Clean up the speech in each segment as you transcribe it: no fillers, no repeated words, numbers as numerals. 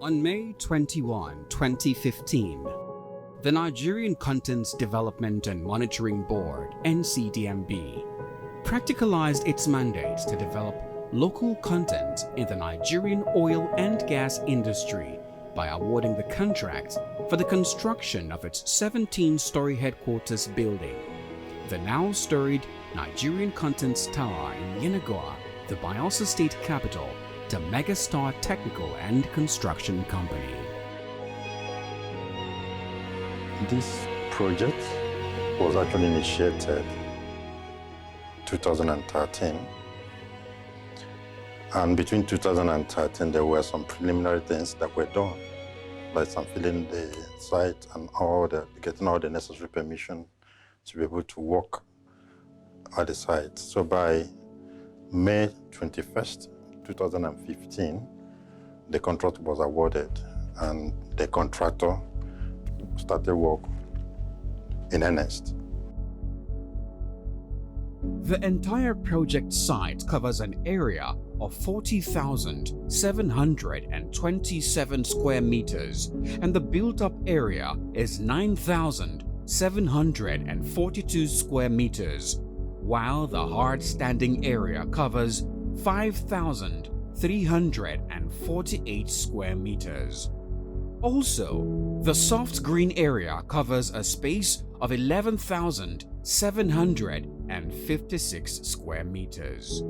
On May 21, 2015, the Nigerian Content Development and Monitoring Board (NCDMB) practicalized its mandate to develop local content in the Nigerian oil and gas industry by awarding the contract for the construction of its 17-story headquarters building, the now storied Nigerian Content Tower in Yenagoa, the Bayelsa State capital, to Megastar Technical and Construction Company. This project was actually initiated 2013, and between 2013 there were some preliminary things that were done, like some filling the site and getting all the necessary permission to be able to work at the site. So by May 21st, 2015, the contract was awarded and the contractor started work in earnest. The entire project site covers an area of 40,727 square meters, and the built-up area is 9,742 square meters, while the hard-standing area covers 5,348 square meters. Also, the soft green area covers a space of 11,756 square meters.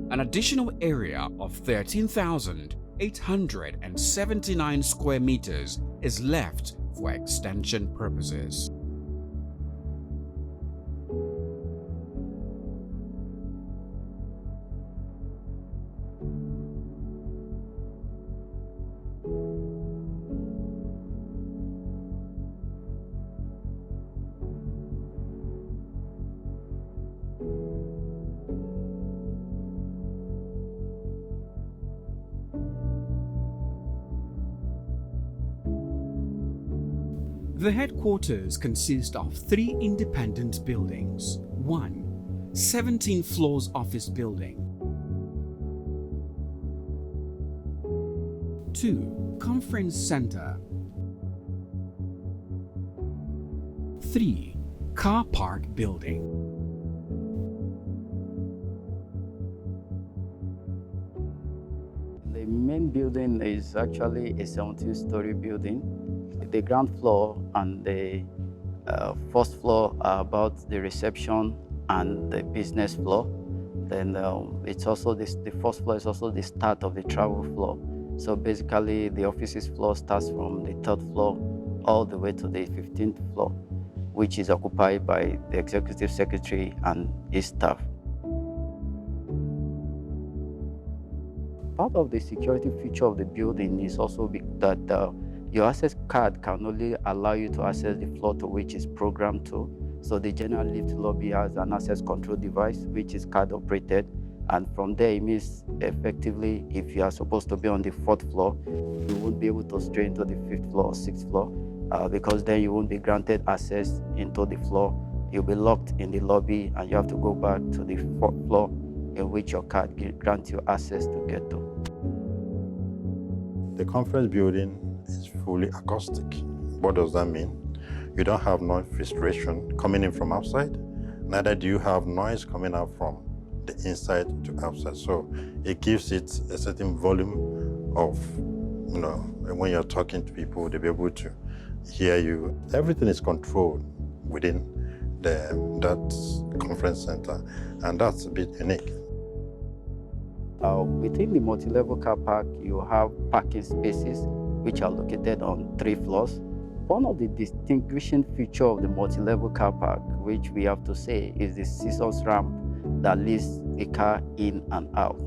An additional area of 13,879 square meters is left for extension purposes. The headquarters consist of 3 independent buildings. 1. 17 floors office building. 2. Conference center. 3. Car park building. The main building is actually a 17-story building. The ground floor and the first floor are about the reception and the business floor. Then it's also the first floor is also the start of the travel floor. So basically, the offices floor starts from the 3rd floor all the way to the 15th floor, which is occupied by the executive secretary and his staff. Part of the security feature of the building is also that your access card can only allow you to access the floor to which is programmed to. So the general lift lobby has an access control device which is card operated, and from there it means effectively if you are supposed to be on the 4th floor, you won't be able to stray into the 5th floor or 6th floor because then you won't be granted access into the floor. You'll be locked in the lobby and you have to go back to the 4th floor in which your card grants you access to get to. The conference building is fully acoustic. What does that mean? You don't have noise filtration coming in from outside, neither do you have noise coming out from the inside to outside. So it gives it a certain volume of, when you're talking to people, they'll be able to hear you. Everything is controlled within that conference center, and that's a bit unique. Within the multi-level car park, you have parking spaces which are located on 3 floors. One of the distinguishing features of the multi-level car park, which we have to say, is the scissors ramp that leads the car in and out.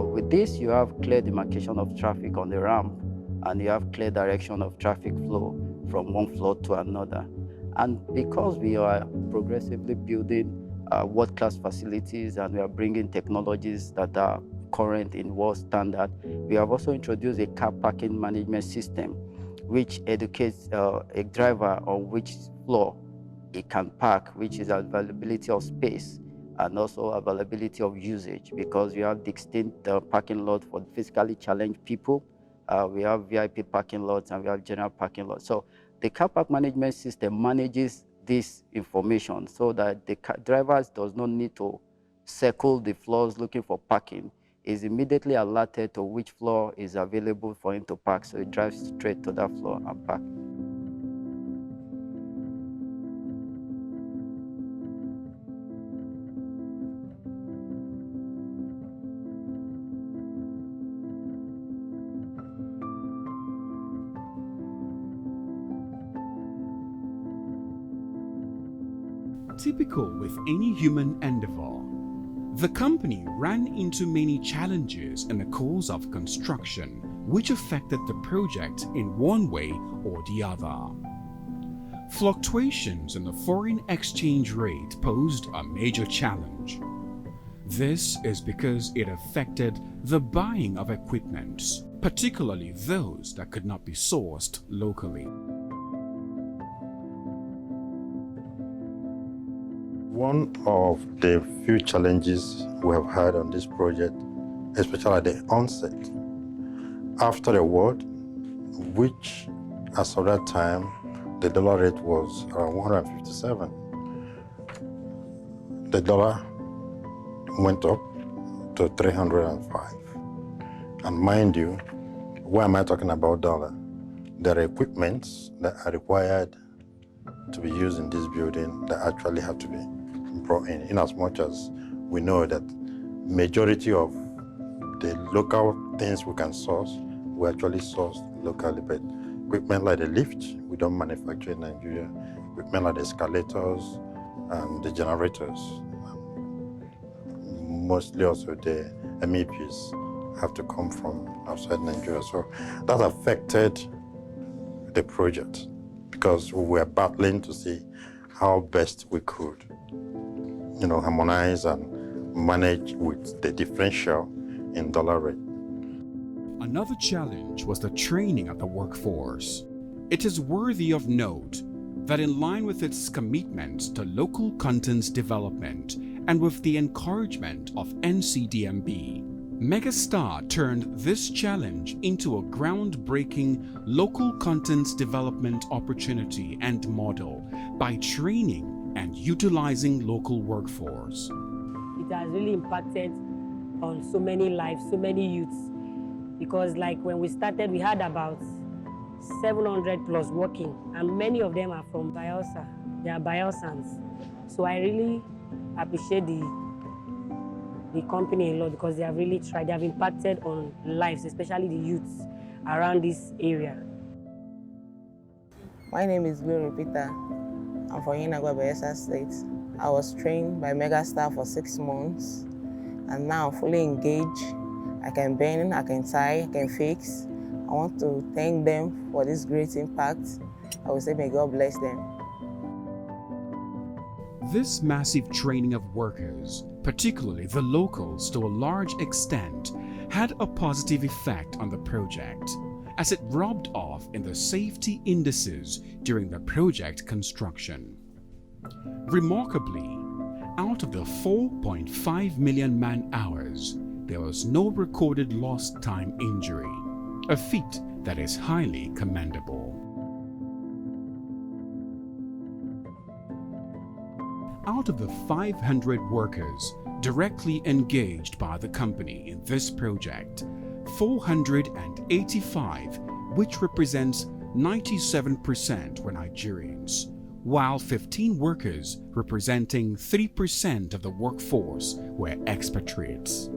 With this, you have clear demarcation of traffic on the ramp, and you have clear direction of traffic flow from one floor to another. And because we are progressively building world-class facilities and we are bringing technologies that are current in world standard, we have also introduced a car parking management system which educates a driver on which floor it can park, which is availability of space and also availability of usage, because you have distinct parking lot for physically challenged people, we have VIP parking lots, and we have general parking lots. So the car park management system manages this information so that the drivers does not need to circle the floors looking for parking. Is immediately alerted to which floor is available for him to park, so he drives straight to that floor and park. Typical with any human endeavor, the company ran into many challenges in the course of construction, which affected the project in one way or the other. Fluctuations in the foreign exchange rate posed a major challenge. This is because it affected the buying of equipment, particularly those that could not be sourced locally. One of the few challenges we have had on this project, especially at the onset, after the war, which as of that time, the dollar rate was around 157. The dollar went up to 305. And mind you, why am I talking about dollar? There are equipments that are required to be used in this building that actually have to be brought in as much as we know that majority of the local things we can source, we actually source locally. But equipment like the lift, we don't manufacture in Nigeria. Equipment like the escalators and the generators, mostly also the MEPs, have to come from outside Nigeria. So that affected the project because we were battling to see how best we could, harmonize and manage with the differential in dollar rate. Another challenge was the training of the workforce. It is worthy of note that in line with its commitment to local contents development and with the encouragement of NCDMB, Megastar turned this challenge into a groundbreaking local contents development opportunity and model by training and utilizing local workforce. It has really impacted on so many lives, so many youths, because like when we started, we had about 700 plus working, and many of them are from Bayelsa. They are Bayelsans. So I really appreciate the company a lot because they have really tried, they have impacted on lives, especially the youths around this area. My name is Glory Peter. I'm from Inagwa, Bayelsa State. I was trained by Megastar for 6 months, and now I'm fully engaged. I can bend, I can tie, I can fix. I want to thank them for this great impact. I will say may God bless them. This massive training of workers, particularly the locals to a large extent, had a positive effect on the project, as it rubbed off in the safety indices during the project construction. Remarkably, out of the 4.5 million man-hours, there was no recorded lost time injury, a feat that is highly commendable. Out of the 500 workers directly engaged by the company in this project, 485, which represents 97%, were Nigerians, while 15 workers representing 3% of the workforce were expatriates.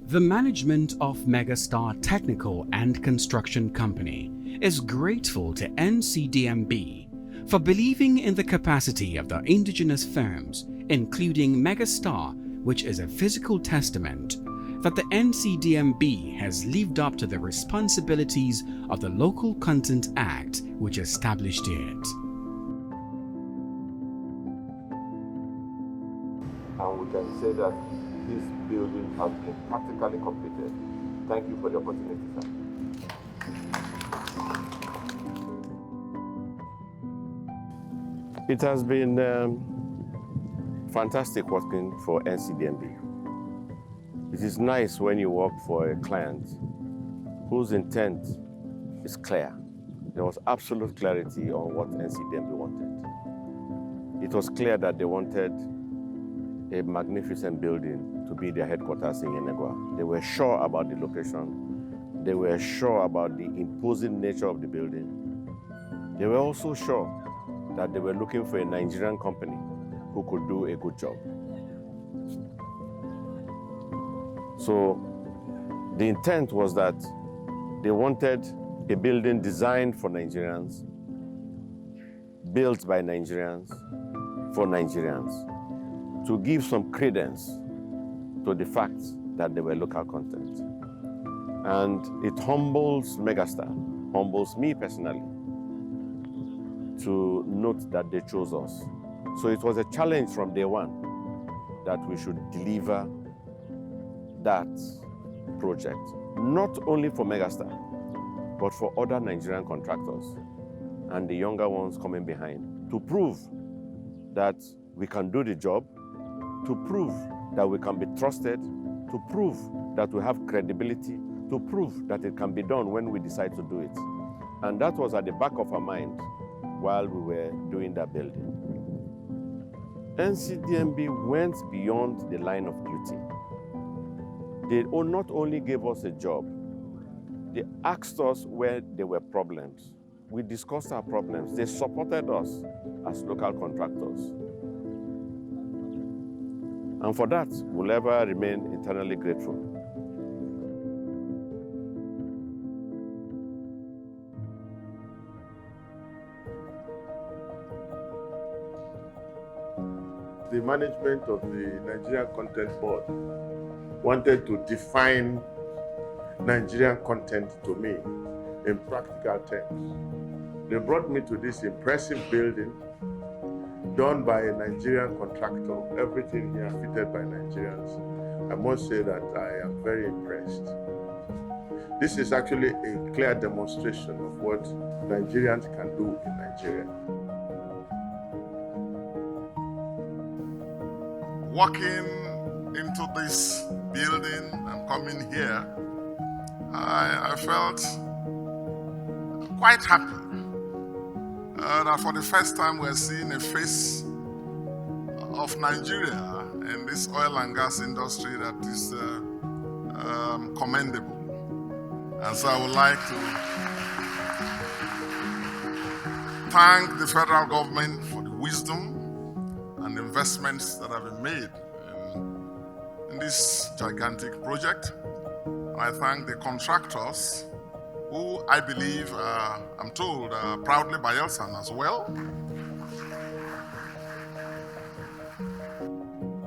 The management of Megastar Technical and Construction Company is grateful to NCDMB for believing in the capacity of the indigenous firms, including Megastar, which is a physical testament that the NCDMB has lived up to the responsibilities of the Local Content Act, which established it. And we can say that this building has been practically completed. Thank you for the opportunity, sir. It has been fantastic working for NCDMB. It is nice when you work for a client whose intent is clear. There was absolute clarity on what NCDMB wanted. It was clear that they wanted a magnificent building to be their headquarters in Yenagoa. They were sure about the location. They were sure about the imposing nature of the building. They were also sure that they were looking for a Nigerian company who could do a good job. So the intent was that they wanted a building designed for Nigerians, built by Nigerians, for Nigerians, to give some credence to the fact that they were local content. And it humbles Megastar, humbles me personally, to note that they chose us. So it was a challenge from day one that we should deliver that project, not only for Megastar, but for other Nigerian contractors and the younger ones coming behind, to prove that we can do the job, to prove that we can be trusted, to prove that we have credibility, to prove that it can be done when we decide to do it. And that was at the back of our mind while we were doing that building. NCDMB went beyond the line of duty. They not only gave us a job, they asked us where there were problems. We discussed our problems. They supported us as local contractors. And for that, we'll ever remain eternally grateful. The management of the Nigerian Content Board wanted to define Nigerian content to me in practical terms. They brought me to this impressive building done by a Nigerian contractor, everything here fitted by Nigerians. I must say that I am very impressed. This is actually a clear demonstration of what Nigerians can do in Nigeria. Walking into this building and coming here, I felt quite happy that for the first time we're seeing a face of Nigeria in this oil and gas industry that is commendable. And so I would like to thank the federal government for the wisdom and investments that have been made in this gigantic project. And I thank the contractors who I believe, I'm told, are proudly Bayelsan as well.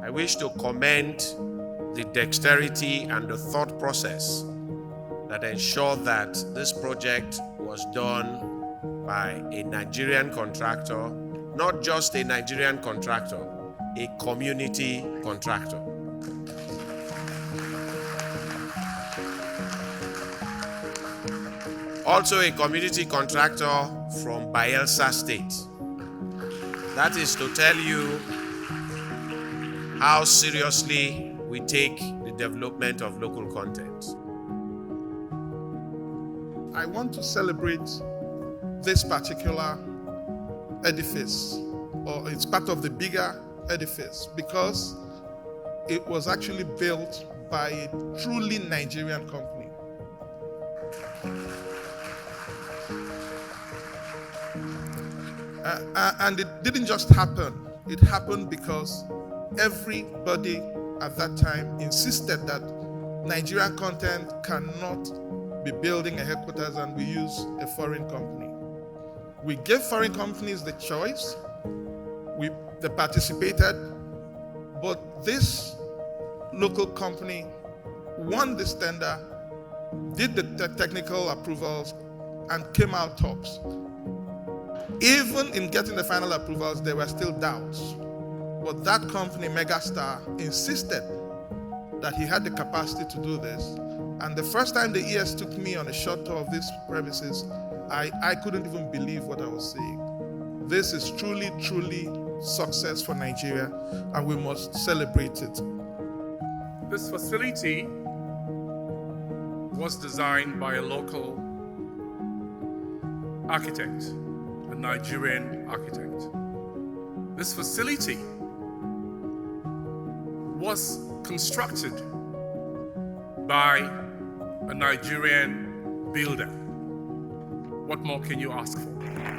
I wish to commend the dexterity and the thought process that ensured that this project was done by a Nigerian contractor, not just a Nigerian contractor, a community contractor. Also a community contractor from Bayelsa State. That is to tell you how seriously we take the development of local content. I want to celebrate this particular edifice, or it's part of the bigger edifice, because it was actually built by a truly Nigerian company. And it didn't just happen. It happened because everybody at that time insisted that Nigerian content cannot be building a headquarters and we use a foreign company. We gave foreign companies the choice. They participated, but this local company won this tender, did the technical approvals, and came out tops. Even in getting the final approvals, there were still doubts. But that company, Megastar, insisted that he had the capacity to do this. And the first time the ES took me on a short tour of these premises, I couldn't even believe what I was seeing. This is truly, truly success for Nigeria, and we must celebrate it. This facility was designed by a local architect, a Nigerian architect. This facility was constructed by a Nigerian builder. What more can you ask for?